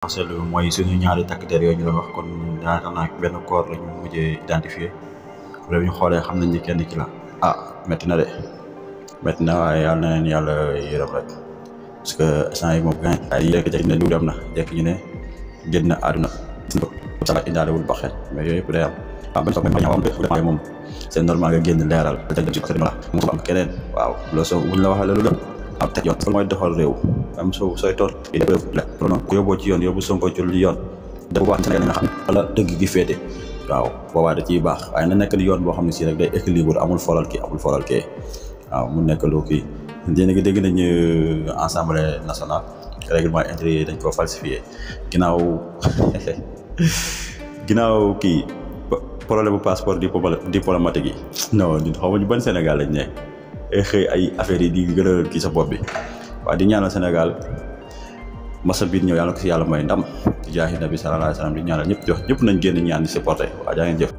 seetlu mooy suñu ñaari takk der yooyu ñu doon wax kon yaakaar naa benn koor lañu mujjee identifié wala ñu xoolee xam nañ ni kenn ki la métti na de métti na waaye yàlla na leen yàlla yërëm rek parce que instant yi moom gaañ ay jékki-jékki ne lu dem na jékki ñu ne génn na àdduna sala indaalewul baxet mais yooyu yëpp day am bañ soog ma moom c'est normal nga génn leeral da dem ci parce que la mu am keneen waaw loolu soo buñ la waxee loolu dem am teg yoon mooy doxal réew am sooy tool ku yóbboo ci yoon yóbbu Sonko ci yoon da wax Sénégal nga xam wala dëgg gi féete waaw boobaa da ciy baax waaye na nekk di yoon boo xam ne si rek day équilibre amul folal kee waaw mu nekk lu kii dina gi dégg nañu Assemblée nationale règlement intérieur dañ ko falsifié ginnaaw kii problème bu passeport diplomatique yi non ñun xaw ma ñu ban Sénégal lañ ne xëy ay affaires yi di gën a kii sa bopp bi waaye di ñaanal Sénégal masa biir ñëw yàlla ko si yàlla may ndam di jaahi nabi sallallahu alayhi wa sallam di ñaanal ñëpp nañ génn ñaan di supporté waa jaa ngeen jëf